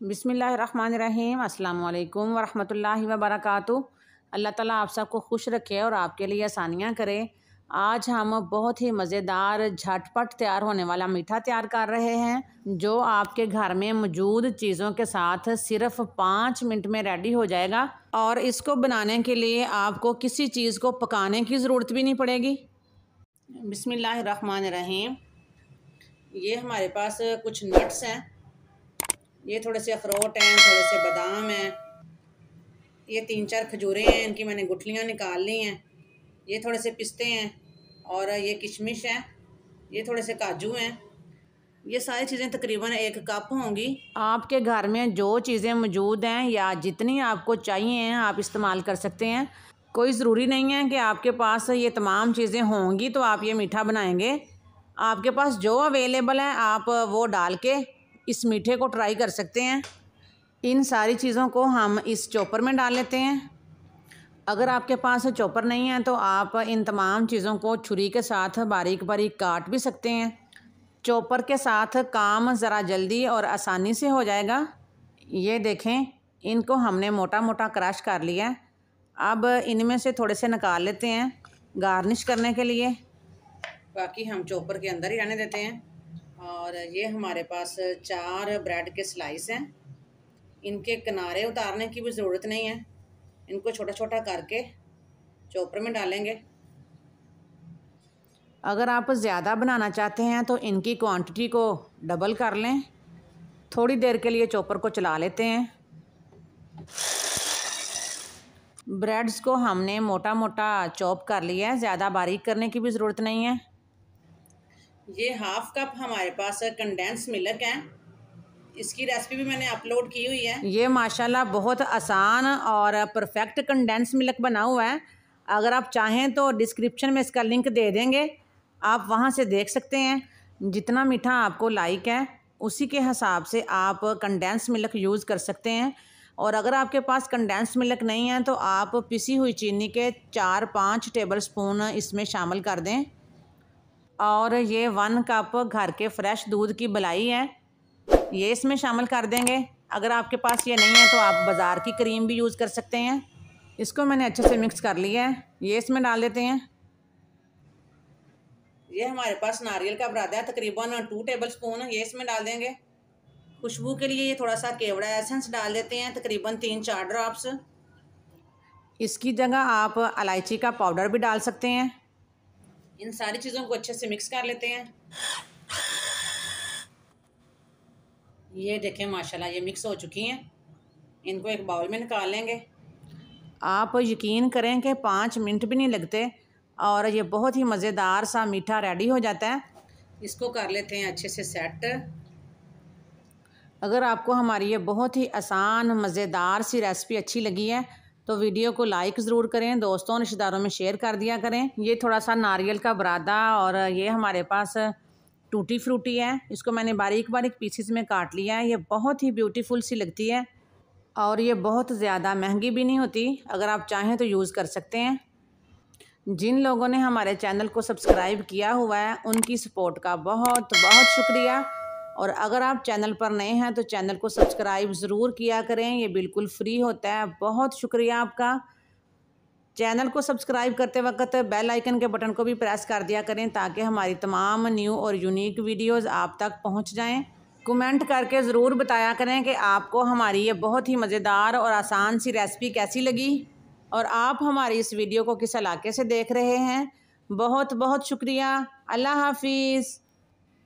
बिस्मिल्लाहिर्रहमानिर्रहीम अस्सलाम वालेकुम वरहमतुल्लाहि वबरकातुहू। अल्लाह ताला आप सबको खुश रखे और आपके लिए आसानियाँ करे। आज हम बहुत ही मज़ेदार झटपट तैयार होने वाला मीठा तैयार कर रहे हैं जो आपके घर में मौजूद चीज़ों के साथ सिर्फ 5 मिनट में रेडी हो जाएगा। और इसको बनाने के लिए आपको किसी चीज़ को पकाने की ज़रूरत भी नहीं पड़ेगी। बिस्मिल्लाहिर्रहमानिर्रहीम। ये हमारे पास कुछ नट्स हैं, ये थोड़े से अखरोट हैं, थोड़े से बादाम हैं, ये 3-4 खजूरें हैं, इनकी मैंने गुठलियाँ निकाल ली हैं। ये थोड़े से पिस्ते हैं और ये किशमिश है, ये थोड़े से काजू हैं। ये सारी चीज़ें तकरीबन 1 कप होंगी। आपके घर में जो चीज़ें मौजूद हैं या जितनी आपको चाहिए हैं आप इस्तेमाल कर सकते हैं। कोई ज़रूरी नहीं है कि आपके पास ये तमाम चीज़ें होंगी तो आप ये मीठा बनाएंगे। आपके पास जो अवेलेबल है आप वो डाल के इस मीठे को ट्राई कर सकते हैं। इन सारी चीज़ों को हम इस चॉपर में डाल लेते हैं। अगर आपके पास चॉपर नहीं है तो आप इन तमाम चीज़ों को छुरी के साथ बारीक बारीक काट भी सकते हैं। चॉपर के साथ काम ज़रा जल्दी और आसानी से हो जाएगा। ये देखें, इनको हमने मोटा मोटा क्रश कर लिया है। अब इनमें से थोड़े से निकाल लेते हैं गार्निश करने के लिए, बाकी हम चॉपर के अंदर ही रहने देते हैं। और ये हमारे पास 4 ब्रेड के स्लाइस हैं। इनके किनारे उतारने की भी ज़रूरत नहीं है, इनको छोटा छोटा करके चॉपर में डालेंगे। अगर आप ज़्यादा बनाना चाहते हैं तो इनकी क्वांटिटी को डबल कर लें। थोड़ी देर के लिए चॉपर को चला लेते हैं। ब्रेड्स को हमने मोटा मोटा चॉप कर लिया है, ज़्यादा बारीक करने की भी ज़रूरत नहीं है। ये 1/2 कप हमारे पास कंडेंस मिल्क है, इसकी रेसिपी भी मैंने अपलोड की हुई है। ये माशाल्लाह बहुत आसान और परफेक्ट कंडेंस मिल्क बना हुआ है। अगर आप चाहें तो डिस्क्रिप्शन में इसका लिंक दे देंगे, आप वहां से देख सकते हैं। जितना मीठा आपको लाइक है उसी के हिसाब से आप कंडेंस मिल्क यूज़ कर सकते हैं। और अगर आपके पास कंडेंस मिल्क नहीं है तो आप पिसी हुई चीनी के 4-5 टेबल स्पून इसमें शामिल कर दें। और ये 1 कप घर के फ्रेश दूध की मलाई है, ये इसमें शामिल कर देंगे। अगर आपके पास ये नहीं है तो आप बाज़ार की क्रीम भी यूज़ कर सकते हैं। इसको मैंने अच्छे से मिक्स कर लिया है, ये इसमें डाल देते हैं। ये हमारे पास नारियल का बुरादा है, तकरीबन 2 टेबल स्पून, ये इसमें डाल देंगे। खुशबू के लिए ये थोड़ा सा केवड़ा एसेंस डाल देते हैं, तकरीबन 3-4 ड्रॉप्स। इसकी जगह आप इलायची का पाउडर भी डाल सकते हैं। इन सारी चीज़ों को अच्छे से मिक्स कर लेते हैं। ये देखें माशाल्लाह ये मिक्स हो चुकी हैं, इनको एक बाउल में निकाल लेंगे। आप यकीन करें कि 5 मिनट भी नहीं लगते और ये बहुत ही मज़ेदार सा मीठा रेडी हो जाता है। इसको कर लेते हैं अच्छे से सेट। अगर आपको हमारी ये बहुत ही आसान मज़ेदार सी रेसिपी अच्छी लगी है तो वीडियो को लाइक ज़रूर करें, दोस्तों रिश्तेदारों में शेयर कर दिया करें। ये थोड़ा सा नारियल का बुरादा और ये हमारे पास टूटी फ्रूटी है, इसको मैंने बारीक बारीक पीसेस में काट लिया है। ये बहुत ही ब्यूटीफुल सी लगती है और ये बहुत ज़्यादा महंगी भी नहीं होती। अगर आप चाहें तो यूज़ कर सकते हैं। जिन लोगों ने हमारे चैनल को सब्सक्राइब किया हुआ है उनकी सपोर्ट का बहुत बहुत शुक्रिया। और अगर आप चैनल पर नए हैं तो चैनल को सब्सक्राइब ज़रूर किया करें, ये बिल्कुल फ्री होता है। बहुत शुक्रिया आपका। चैनल को सब्सक्राइब करते वक्त बेल आइकन के बटन को भी प्रेस कर दिया करें ताकि हमारी तमाम न्यू और यूनिक वीडियोस आप तक पहुंच जाएं। कमेंट करके ज़रूर बताया करें कि आपको हमारी ये बहुत ही मज़ेदार और आसान सी रेसिपी कैसी लगी और आप हमारी इस वीडियो को किस इलाके से देख रहे हैं। बहुत बहुत शुक्रिया। अल्लाह हाफिज़।